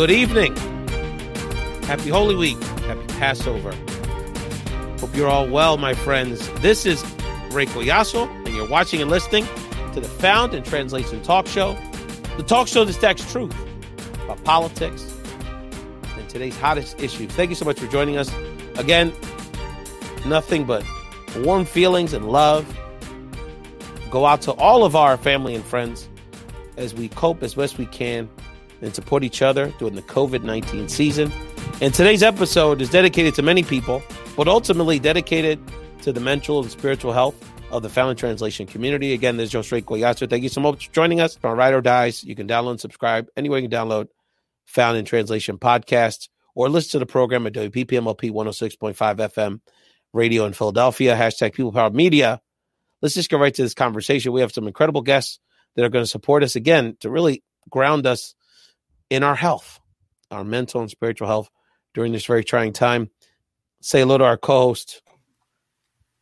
Good evening. Happy Holy Week. Happy Passover. Hope you're all well, my friends. This is Collazo, and you're watching and listening to the Found in Translation talk show. The talk show that stacks truth about politics and today's hottest issues. Thank you so much for joining us. Again, nothing but warm feelings and love go out to all of our family and friends as we cope as best we can and support each other during the COVID-19 season. And today's episode is dedicated to many people, but ultimately dedicated to the mental and spiritual health of the Found in Translation community. Again, this is Josue Collazo. Thank you so much for joining us. On Ride or Dies, you can download and subscribe anywhere you can download Found in Translation podcast or listen to the program at WPPMLP 106.5 FM radio in Philadelphia, hashtag People Powered Media. Let's just go right to this conversation. We have some incredible guests that are going to support us again to really ground us in our health, our mental and spiritual health during this very trying time. Say hello to our co-host,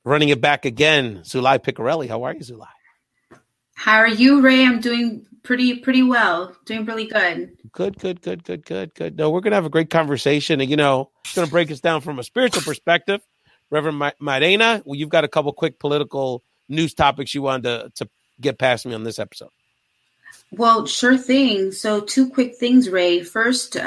running it back again, Sulaih Picorelli. How are you, Sulaih? How are you, Ray? I'm doing pretty well. Doing really good. Good. No, we're going to have a great conversation. And, it's going to break us down from a spiritual perspective. Reverend Mairena, well, you've got a couple quick political news topics you wanted to get past me on this episode. Well, sure thing. So 2 quick things, Ray. First, he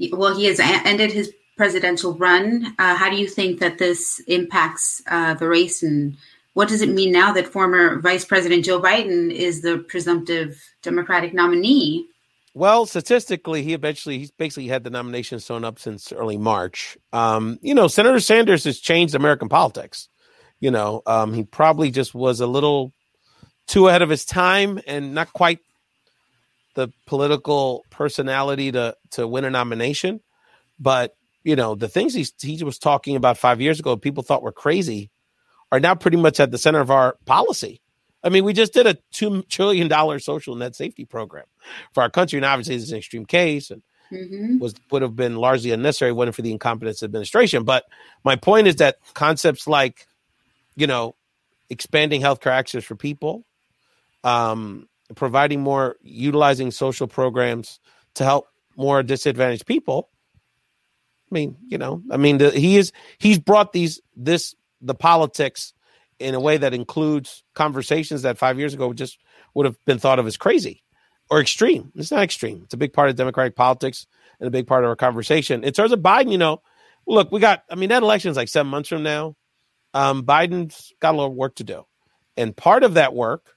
has ended his presidential run. How do you think that this impacts the race, and what does it mean now that former Vice President Joe Biden is the presumptive Democratic nominee? Well, statistically, he's basically had the nomination sewn up since early March. Senator Sanders has changed American politics. He probably just was a little too ahead of his time and not quite the political personality to win a nomination. But, the things he was talking about 5 years ago, people thought were crazy, are now pretty much at the center of our policy. I mean, we just did a $2 trillion social net safety program for our country. And obviously, it's an extreme case and would have been largely unnecessary, wasn't for the incompetence administration. But my point is that concepts like, expanding healthcare access for people, providing more, utilizing social programs to help more disadvantaged people. He's brought the politics in a way that includes conversations that 5 years ago just would have been thought of as crazy or extreme. It's not extreme. It's a big part of Democratic politics and a big part of our conversation. In terms of Biden, look, that election's like 7 months from now. Biden's got a lot of work to do. And part of that work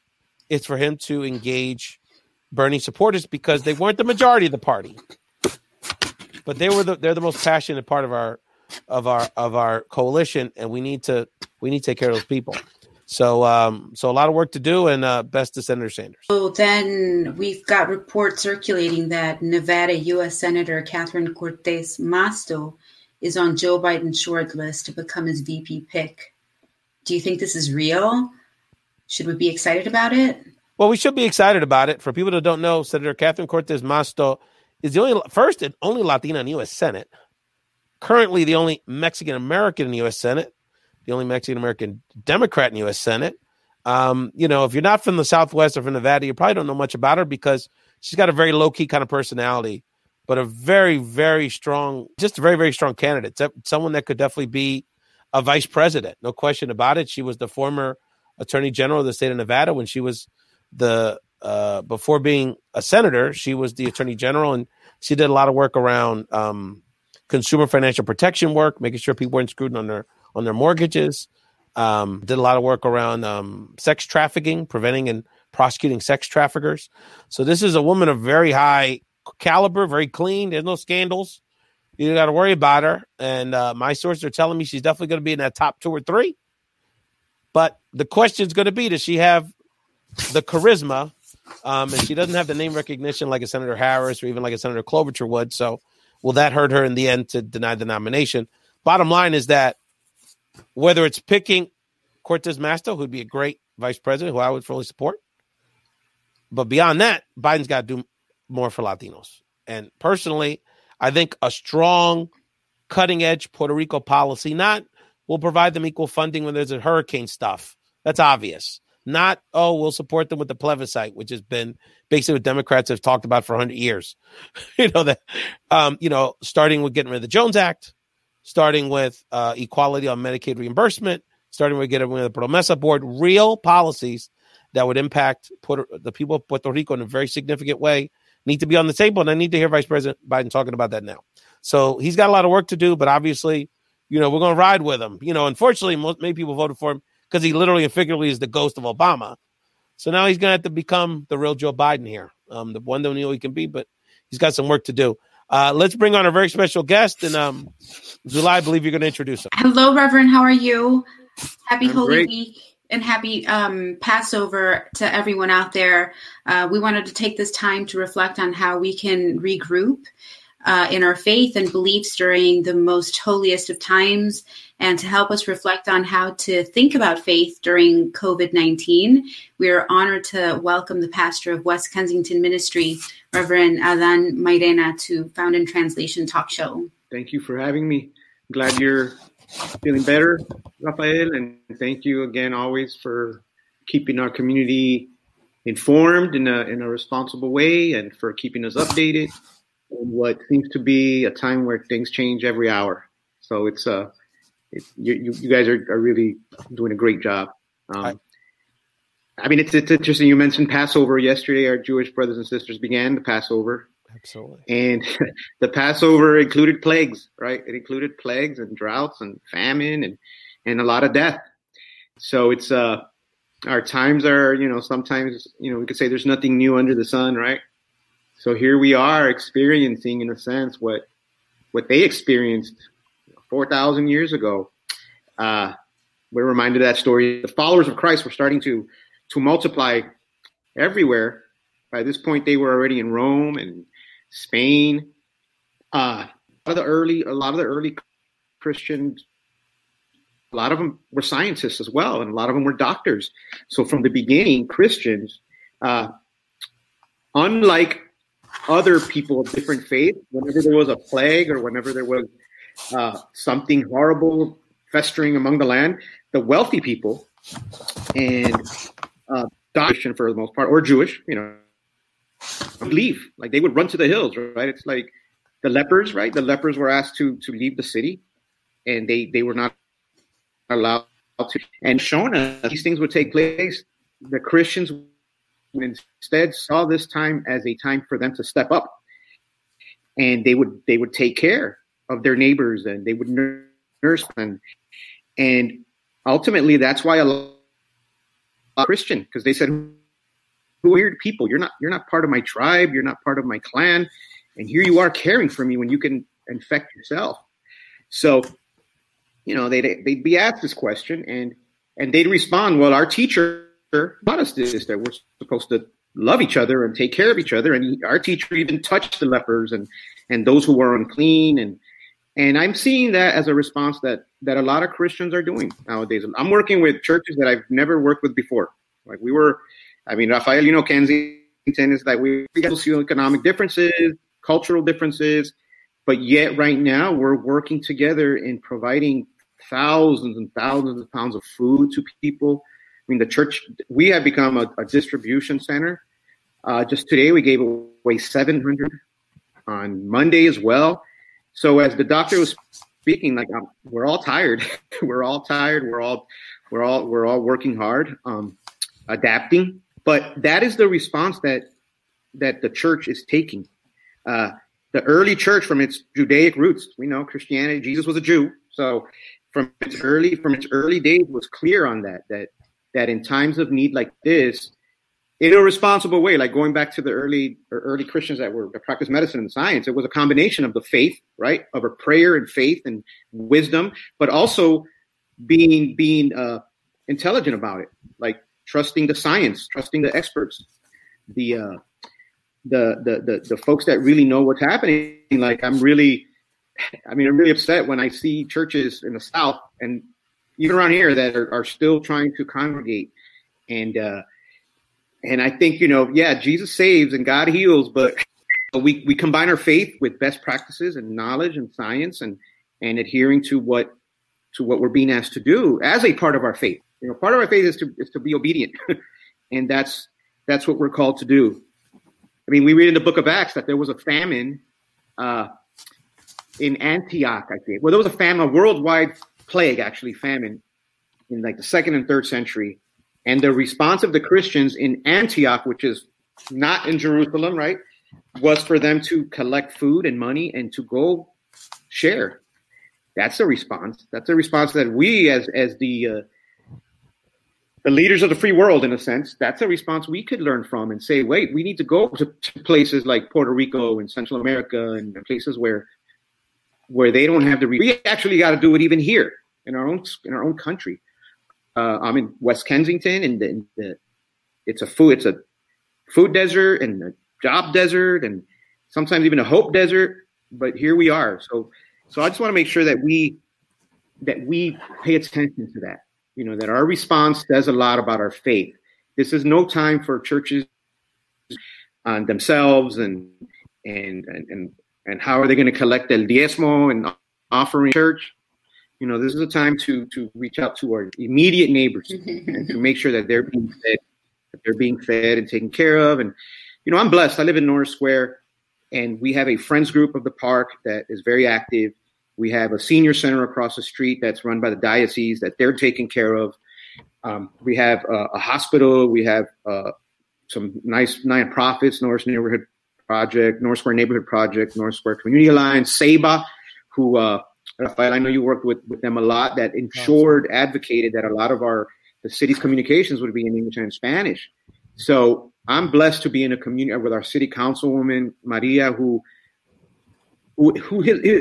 is for him to engage Bernie supporters because they weren't the majority of the party, but they're the most passionate part of our coalition, and we need to take care of those people. So a lot of work to do, and best to Senator Sanders. So then we've got reports circulating that Nevada U.S. Senator Catherine Cortez-Masto is on Joe Biden's short list to become his VP pick. Do you think this is real? Should we be excited about it? Well, we should be excited about it. For people that don't know, Senator Catherine Cortez-Masto is the first and only Latina in the U.S. Senate, currently the only Mexican-American in the U.S. Senate, the only Mexican-American Democrat in the U.S. Senate. If you're not from the Southwest or from Nevada, you probably don't know much about her because she's got a very low-key kind of personality, but a very, very strong, just a very, very strong candidate. Someone that could definitely be a vice president. No question about it. She was the former attorney general of the state of Nevada when she was before being a senator, she was the attorney general, and she did a lot of work around consumer financial protection work, making sure people weren't screwed on their mortgages. Did a lot of work around sex trafficking, preventing and prosecuting sex traffickers. So this is a woman of very high caliber, very clean. There's no scandals. You don't got to worry about her. And my sources are telling me she's definitely going to be in that top 2 or 3. But the question is going to be, does she have the charisma? And she doesn't have the name recognition like a Senator Harris or even like a Senator Klobuchar would. So will that hurt her in the end to deny the nomination? Bottom line is that whether it's picking Cortez-Masto, who'd be a great vice president, who I would fully support, but beyond that, Biden's got to do more for Latinos. And personally, I think a strong, cutting-edge Puerto Rico policy will provide them equal funding when there's a hurricane stuff. That's obvious. Not, oh, we'll support them with the plebiscite, which has been basically what Democrats have talked about for 100 years. Starting with getting rid of the Jones Act, starting with equality on Medicaid reimbursement, starting with getting rid of the Promesa Board, real policies that would impact the people of Puerto Rico in a very significant way need to be on the table. And I need to hear Vice President Biden talking about that now. So he's got a lot of work to do, but obviously, we're going to ride with him. Unfortunately, many people voted for him because he literally and figuratively is the ghost of Obama. So now he's going to have to become the real Joe Biden here. The one that we know he can be, but he's got some work to do. Let's bring on a very special guest. And Sulaih, I believe you're going to introduce him. Hello, Reverend. How are you? Happy Holy Great. Week and happy Passover to everyone out there. We wanted to take this time to reflect on how we can regroup in our faith and beliefs during the most holiest of times, and to help us reflect on how to think about faith during COVID-19. We are honored to welcome the pastor of West Kensington Ministry, Reverend Adan Mairena, to Found in Translation Talk Show. Thank you for having me. Glad you're feeling better, Rafael, and thank you again always for keeping our community informed in a responsible way, and for keeping us updated on what seems to be a time where things change every hour. So you guys are really doing a great job. It's interesting. You mentioned Passover yesterday. Our Jewish brothers and sisters began the Passover. Absolutely. And the Passover included plagues, right? It included plagues and droughts and famine and a lot of death. So it's our times are, sometimes, we could say there's nothing new under the sun, right? So here we are experiencing, in a sense, what they experienced 4,000 years ago. We're reminded of that story. The followers of Christ were starting to multiply everywhere. By this point, they were already in Rome and Spain. A lot of the early Christians, a lot of them were scientists as well, and a lot of them were doctors. So from the beginning, Christians, unlike other people of different faiths, whenever there was a plague or whenever there was something horrible festering among the land, the wealthy people and Christian for the most part, or Jewish, would leave. Like, they would run to the hills, right? It's like the lepers, right? The lepers were asked to leave the city, and they were not allowed to. And shown us these things would take place. The Christians instead saw this time as a time for them to step up, and they would take care of their neighbors, and they would nurse them. And ultimately, that's why a lot of Christian, because they said, weird people, you're not part of my tribe, you're not part of my clan, and here you are caring for me when you can infect yourself. So, they'd be asked this question, and they'd respond, well, our teacher taught us this, that we're supposed to love each other and take care of each other, and our teacher even touched the lepers and those who were unclean, and I'm seeing that as a response that a lot of Christians are doing nowadays. I'm working with churches that I've never worked with before. Like Rafael, Kensington is like we have socioeconomic differences, cultural differences, but yet right now we're working together in providing thousands and thousands of pounds of food to people. I mean, the church, we have become a distribution center. Just today, we gave away 700 on Monday as well. So as the doctor was speaking, like, we're all tired. We're all tired. We're all working hard, adapting. But that is the response that the church is taking. The early church, from its Judaic roots, we know Christianity. Jesus was a Jew, so from its early days was clear on that in times of need like this, in a responsible way, like going back to the early Christians that practiced medicine and science, it was a combination of the faith, right, of a prayer and faith and wisdom, but also being intelligent about it, like trusting the science, trusting the experts, the folks that really know what's happening. Like, I'm really upset when I see churches in the South and even around here that are still trying to congregate. And I think, Jesus saves and God heals, but we combine our faith with best practices and knowledge and science and adhering to what we're being asked to do as a part of our faith. part of our faith is to be obedient, and that's what we're called to do. I mean, we read in the book of Acts that there was a famine in Antioch, I think. Well, there was a famine, a worldwide plague, actually, famine in like the 2nd and 3rd century. And the response of the Christians in Antioch, which is not in Jerusalem, right, was for them to collect food and money and to go share. That's a response. That's a response that we, as the leaders of the free world, in a sense, that's a response we could learn from and say, wait, we need to go to places like Puerto Rico and Central America and places where they don't have we actually got to do it even here in our own country. I'm in West Kensington, and it's a food desert and a job desert and sometimes even a hope desert. But here we are. So I just want to make sure that we pay attention to that. That our response says a lot about our faith. This is no time for churches on themselves and how are they going to collect el diezmo and offering church. This is a time to reach out to our immediate neighbors and to make sure that they're being fed and taken care of. And, I'm blessed. I live in Norris Square, and we have a friends group of the park that is very active. We have a senior center across the street that's run by the diocese that they're taking care of. We have a hospital. We have some nice nonprofits, Norris Neighborhood Project, Norris Square Neighborhood Project, Norris Square Community Alliance, SEBA, who, Rafael, I know you worked with them a lot, that advocated that a lot of the city's communications would be in English and Spanish. So I'm blessed to be in a community with our city councilwoman, Maria, who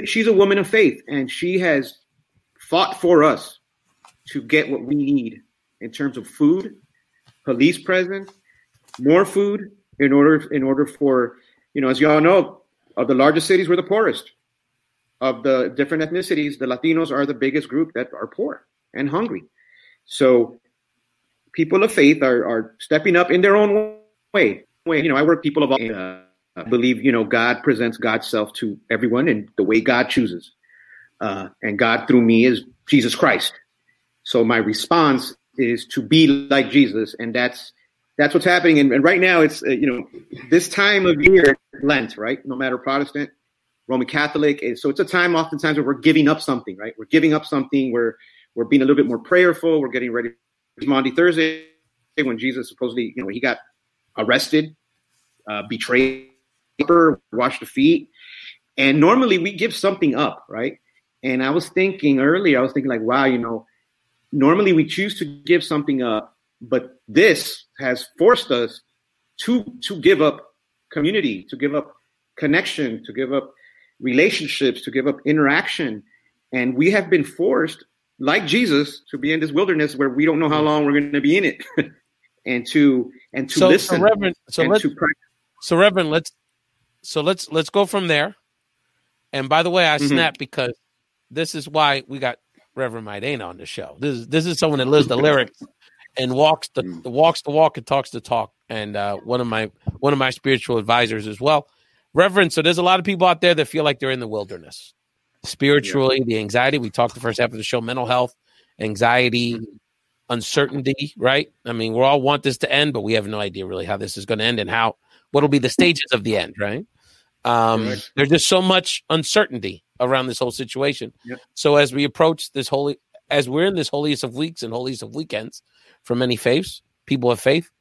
she's a woman of faith, and she has fought for us to get what we need in terms of food, police presence, more food in order for, as you all know, of the largest cities, we're the poorest. Of the different ethnicities, the Latinos are the biggest group that are poor and hungry. So people of faith are stepping up in their own way. I work people of all. I believe, God presents God's self to everyone in the way God chooses. And God through me is Jesus Christ. So my response is to be like Jesus. And that's what's happening. And right now it's, this time of year, Lent, right? No matter Protestant, Roman Catholic. So it's a time oftentimes where we're giving up something, right? We're giving up something. We're being a little bit more prayerful. We're getting ready for Maundy Thursday when Jesus supposedly, he got arrested, betrayed, washed the feet. And normally we give something up, right? And I was thinking like, wow, normally we choose to give something up, but this has forced us to give up community, to give up connection, to give up relationships, to give up interaction. And we have been forced, like Jesus, to be in this wilderness where we don't know how long we're going to be in it, and to listen. Reverend, let's go from there. And by the way, I snapped because this is why we got Reverend Mairena on the show. This is someone that lives the lyrics and walks the walk and talks the talk, and one of my spiritual advisors as well. Reverend, so there's a lot of people out there that feel like they're in the wilderness. Spiritually, the anxiety, we talked the first half of the show, mental health, anxiety, uncertainty, right? I mean, we all want this to end, but we have no idea really how this is going to end and what will be the stages of the end, right? There's just so much uncertainty around this whole situation. Yep. So as we approach as we're in this holiest of weeks and holiest of weekends for many faiths, people of faith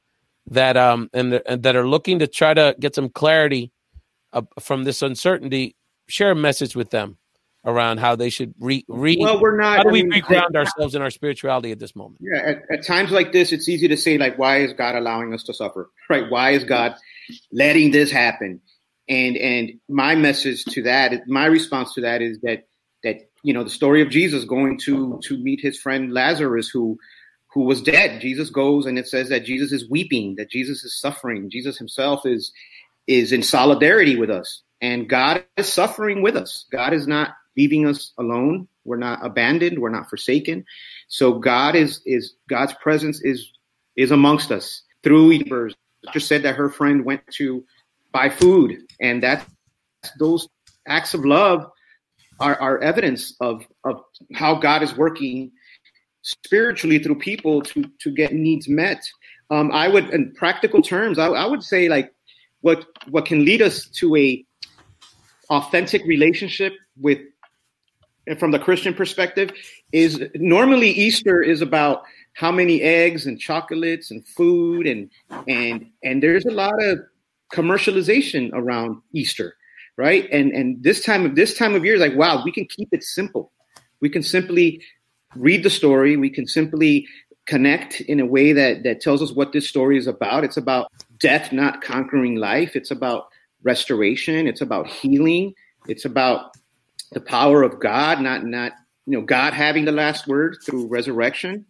that that are looking to try to get some clarity from this uncertainty, share a message with them around how they should how do we reground ourselves in our spirituality at this moment? Yeah, at times like this, it's easy to say, like, why is God allowing us to suffer, right? Why is God letting this happen? And my message to that, my response to that is that the story of Jesus going to meet his friend Lazarus, who was dead. Jesus goes, and it says that Jesus is weeping, that Jesus is suffering. Jesus himself is in solidarity with us, and God is suffering with us. God is not leaving us alone. We're not abandoned. We're not forsaken. So God's presence is amongst us through neighbors. Just said that her friend went to buy food, and those acts of love are evidence of how God is working spiritually through people to get needs met. I would, in practical terms, I would say like what can lead us to a authentic relationship with, from the Christian perspective, is normally Easter is about how many eggs and chocolates and food and there's a lot of commercialization around Easter, right? And this time of year is like, wow, we can keep it simple. We can simply read the story. We can simply connect in a way that tells us what this story is about. It's about death not conquering life. It's about restoration. It's about healing. It's about the power of God, not God having the last word through resurrection,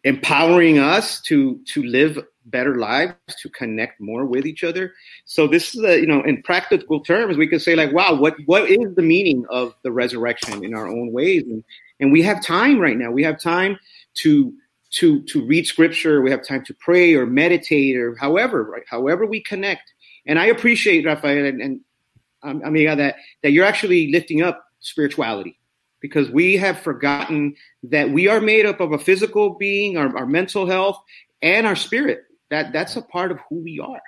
empowering us to live better lives, to connect more with each other. So this is in practical terms, we could say like, wow, what is the meaning of the resurrection in our own ways? And we have time right now. We have time to read scripture. We have time to pray or meditate or however we connect. And I appreciate, Rafael and Amiga, that you're actually lifting up spirituality, because we have forgotten that we are made up of a physical being, our mental health, and our spirit. That's a part of who we are.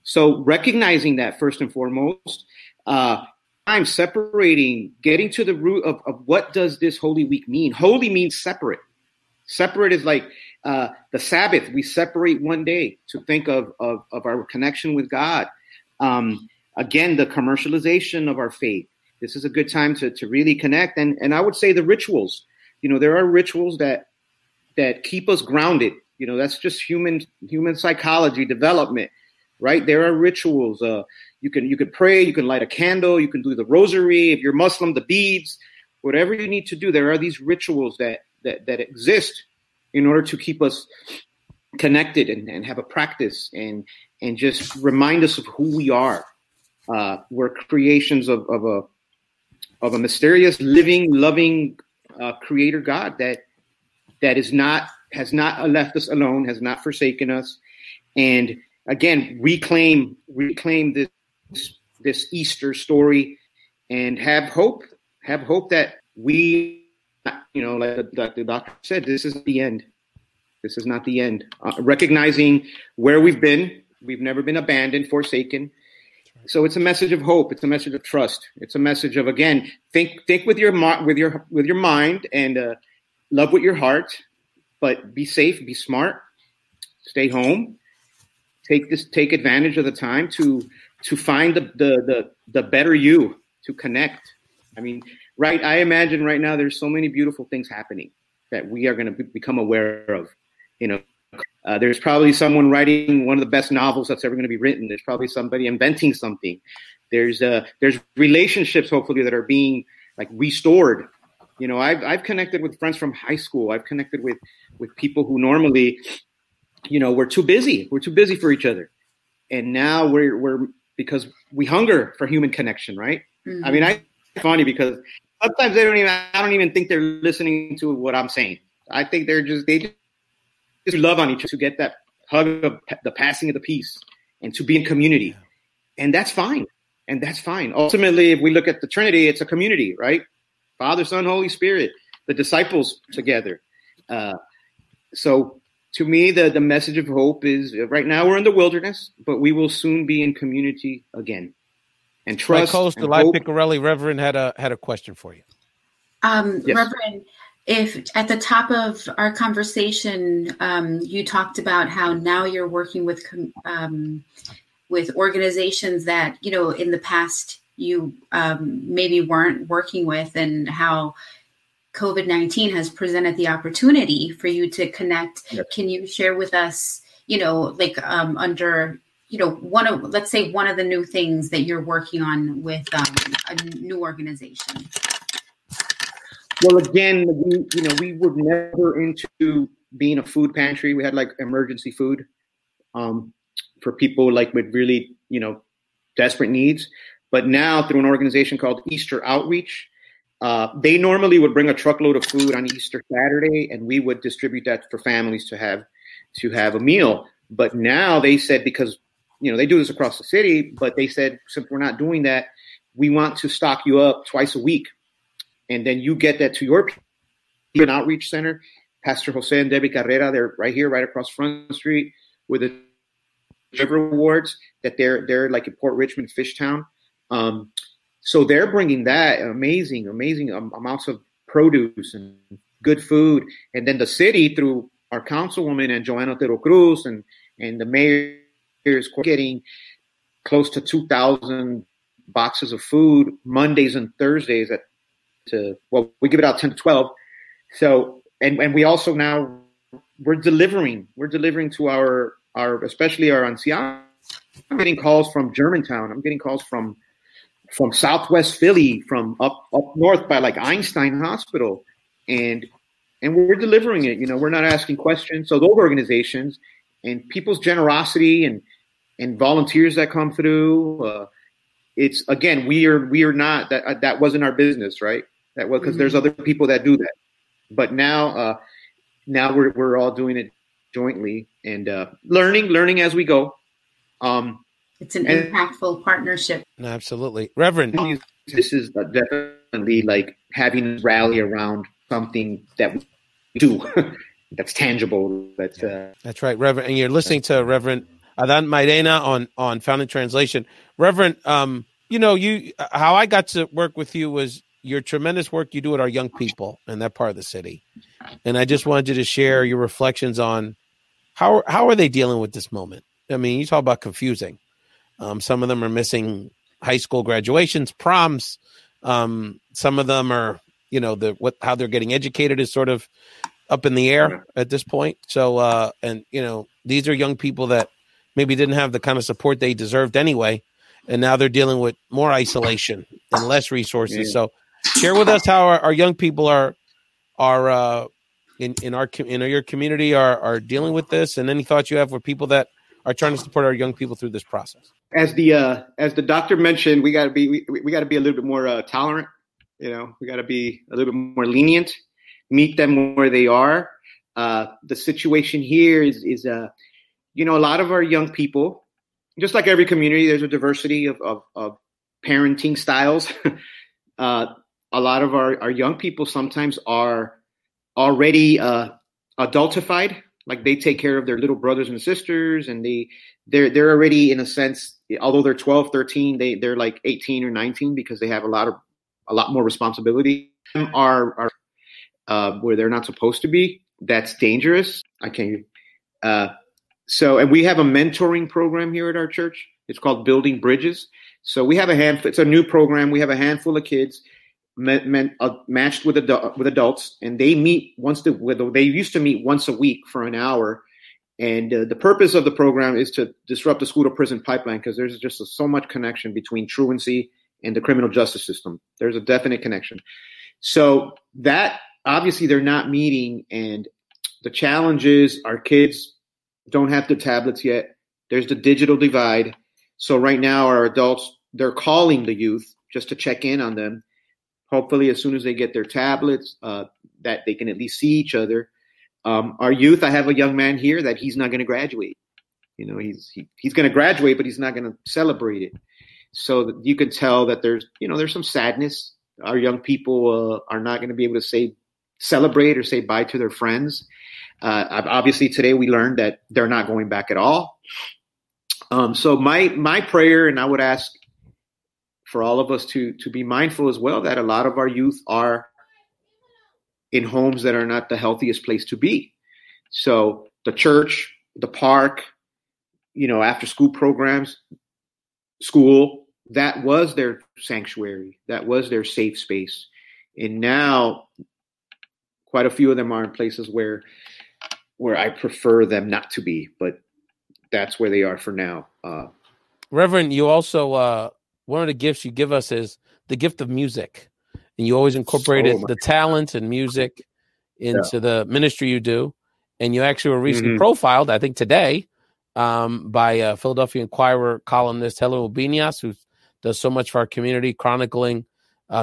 So recognizing that first and foremost, I'm separating, getting to the root of what does this Holy Week mean? Holy means separate. Separate is like the Sabbath. We separate one day to think of our connection with God. Again, the commercialization of our faith. This is a good time to really connect. And I would say the rituals. There are rituals that keep us grounded. That's just human psychology development, right? There are rituals. You could pray, you can light a candle, you can do the rosary. If you're Muslim, the beads, whatever you need to do. There are these rituals that exist in order to keep us connected and have a practice and just remind us of who we are. We're creations of a mysterious, living, loving creator God that has not left us alone, has not forsaken us. And again, reclaim this Easter story and have hope that we, like the doctor said, this is the end. This is not the end. Recognizing where we've been, we've never been abandoned, forsaken. So it's a message of hope. It's a message of trust. It's a message of, again, think with your mind and love with your heart, but be safe, be smart, stay home, take advantage of the time to find the better you, to connect. I mean, right? I imagine right now there's so many beautiful things happening that we are going to become aware of. There's probably someone writing one of the best novels that's ever going to be written. There's probably somebody inventing something. There's relationships, hopefully, that are being like restored. I've connected with friends from high school. I've connected with people who normally, we're too busy. We're too busy for each other. And now we're because we hunger for human connection, right? Mm-hmm. I mean, it's funny because sometimes I don't even think they're listening to what I'm saying. I think they just love on each other, to get that hug of the passing of the peace and to be in community. And that's fine. Ultimately, if we look at the Trinity, it's a community, right? Father, Son, Holy Spirit, the disciples together. So to me, the message of hope is right now we're in the wilderness, but we will soon be in community again. And trust. My co-host, Sulaih Picorelli, Reverend, had a question for you. Yes. Reverend, if at the top of our conversation, you talked about how now you're working with organizations that, in the past you maybe weren't working with, and how COVID-19 has presented the opportunity for you to connect. Yep. Can you share with us, under, let's say one of the new things that you're working on with a new organization? Well, again, we were never into being a food pantry. We had like emergency food for people like with really, desperate needs. But now through an organization called Easter Outreach, they normally would bring a truckload of food on Easter Saturday, and we would distribute that for families to have a meal. But now they said, because, they do this across the city, but they said, since we're not doing that, we want to stock you up twice a week. And then you get that to your people. an outreach center. Pastor Jose and Debbie Carrera, they're right here, right across Front Street with the River Awards, that they're like in Port Richmond, Fishtown. So they're bringing that amazing amounts of produce and good food. And then the city, through our councilwoman and Joanna Otero Cruz and the mayor, is getting close to 2,000 boxes of food Mondays and Thursdays we give it out 10 to 12. So, and we also now, we're delivering to our especially our ancianos. I'm getting calls from Germantown. I'm getting calls from Southwest Philly, from up north by like Einstein Hospital. And we're delivering it. We're not asking questions. So those organizations and people's generosity and volunteers that come through, it's, again, we are not, that wasn't our business, right? That was because there's other people that do that. But now we're all doing it jointly and learning as we go. It's an impactful partnership. Absolutely. Reverend. This is definitely like having a rally around something that we do that's tangible. That's right, Reverend. And you're listening to Reverend Adan Mairena on Founding Translation. Reverend, how I got to work with you was your tremendous work you do with our young people in that part of the city. And I just wanted you to share your reflections on how are they dealing with this moment? I mean, you talk about confusing. Some of them are missing high school graduations, proms. Some of them are, how they're getting educated is sort of up in the air at this point. So, these are young people that maybe didn't have the kind of support they deserved anyway. And now they're dealing with more isolation and less resources. Yeah. So share with us how our young people are in your community are dealing with this, and any thoughts you have for people that are trying to support our young people through this process. As the doctor mentioned, we got to be a little bit more tolerant. We got to be a little bit more lenient, meet them where they are. The situation here is a lot of our young people, just like every community, there's a diversity of parenting styles. A lot of our young people sometimes are already adultified. Like they take care of their little brothers and sisters, and they're already, in a sense, although they're 12, 13, they're like 18 or 19 because they have a lot more responsibility. Are where they're not supposed to be. That's dangerous. And we have a mentoring program here at our church. It's called Building Bridges. So we have it's a new program. We have a handful of kids matched with adults, and they meet they used to meet once a week for an hour. And the purpose of the program is to disrupt the school to prison pipeline, because there's just so much connection between truancy and the criminal justice system. There's a definite connection. So that obviously they're not meeting, and the challenge is our kids don't have the tablets yet. There's the digital divide. So right now our adults, they're calling the youth just to check in on them. Hopefully as soon as they get their tablets, that they can at least see each other. Our youth, I have a young man here that he's not going to graduate. He's going to graduate, but he's not going to celebrate it. So you can tell that there's some sadness. Our young people are not going to be able to celebrate or say bye to their friends. Obviously today we learned that they're not going back at all. So my prayer, and I would ask for all of us to be mindful as well, that a lot of our youth are in homes that are not the healthiest place to be. So the church, the park, after school programs, school, that was their sanctuary. That was their safe space. And now quite a few of them are in places where I prefer them not to be, but that's where they are for now. Reverend, you also, one of the gifts you give us is the gift of music. And you always incorporated the talent and music into the ministry you do. And you actually were recently profiled, I think today, by Philadelphia Inquirer columnist Helen Ubiñas, who does so much for our community, chronicling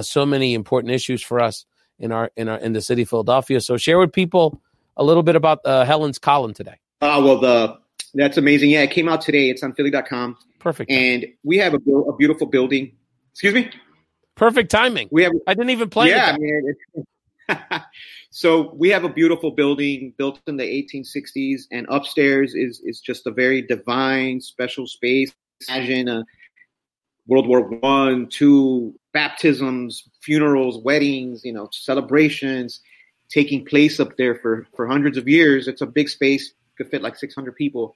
so many important issues for us in the city of Philadelphia. So share with people a little bit about Helen's column today. That's amazing. Yeah, it came out today. It's on Philly.com. Perfect. And we have a beautiful building. Excuse me? Perfect timing. I didn't even plan it. Man, So we have a beautiful building built in the 1860s, and upstairs is just a very divine, special space. Imagine World War I, II, baptisms, funerals, weddings, celebrations taking place up there for hundreds of years. It's a big space, could fit like 600 people.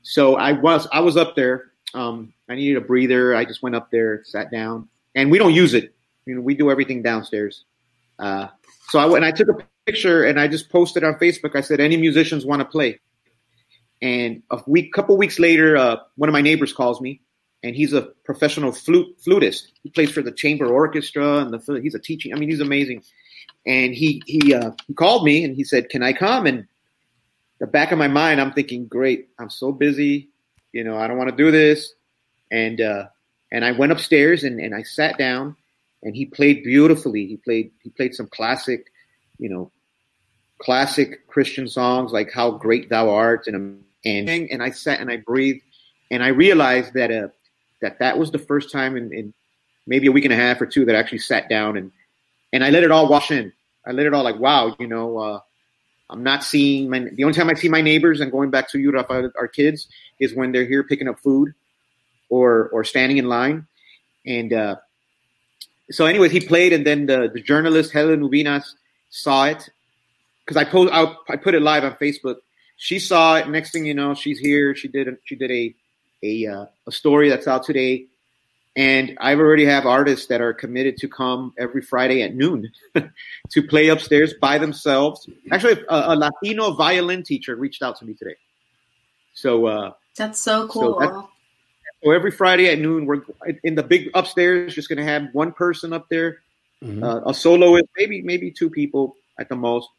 So I was up there. I needed a breather. I just went up there, sat down, and we don't use it. We do everything downstairs. So I went and I took a picture and I just posted on Facebook. I said, any musicians want to play? And couple weeks later, one of my neighbors calls me, and he's a professional flutist. He plays for the chamber orchestra and he's a teaching. I mean, he's amazing. And he called me and he said, can I come? And the back of my mind, I'm thinking, great, I'm so busy. I don't want to do this. And I went upstairs and I sat down, and he played beautifully. He played some classic Christian songs like How Great Thou Art. And I sat and I breathed, and I realized that that was the first time in maybe a week and a half or two that I actually sat down and I let it all wash in. I let it all like, wow, I'm not seeing the only time I see my neighbors and going back to you, Rafael, our kids, is when they're here picking up food or standing in line. And so anyways, he played, and then the journalist Helen Ubinas saw it because I put it live on Facebook. She saw it. Next thing you know, she's here. She did a story that's out today. And I already have artists that are committed to come every Friday at noon to play upstairs by themselves. Actually, a Latino violin teacher reached out to me today. So that's so cool. So every Friday at noon, we're in the big upstairs, just going to have one person up there, a soloist, maybe two people at the most.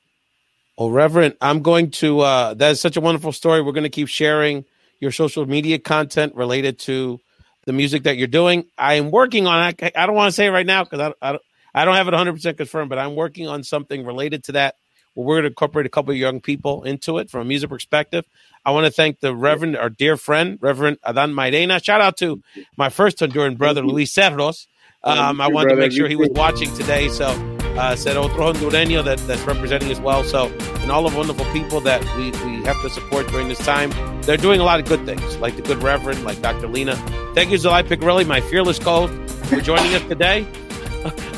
Well, Reverend, I'm going to, that is such a wonderful story. We're going to keep sharing your social media content related to the music that you're doing. I am working on it. I don't want to say it right now because I don't have it 100% confirmed, but I'm working on something related to that. We're going to incorporate a couple of young people into it from a music perspective. I want to thank the Reverend, our dear friend, Reverend Adan Mairena. Shout out to my first Honduran brother, Luis Cerros. I wanted to make sure he was watching today. So said otro Hondureño that's representing as well. So, and all the wonderful people that we have to support during this time. They're doing a lot of good things, like the good Reverend, like Dr. Lena. Thank you, Sulaih Picorelli, my fearless co-host, for joining us today.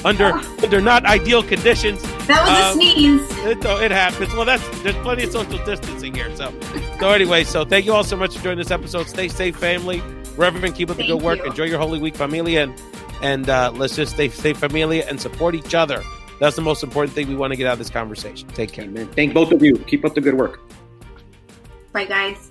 Under not ideal conditions. That was a sneeze. It happens. Well, there's plenty of social distancing here. So anyway, thank you all so much for joining this episode. Stay safe, family. Reverend, keep up the good work. Enjoy your Holy Week, familia, and let's just stay familia and support each other. That's the most important thing we want to get out of this conversation. Take care. Amen. Thank both of you. Keep up the good work. Bye, guys.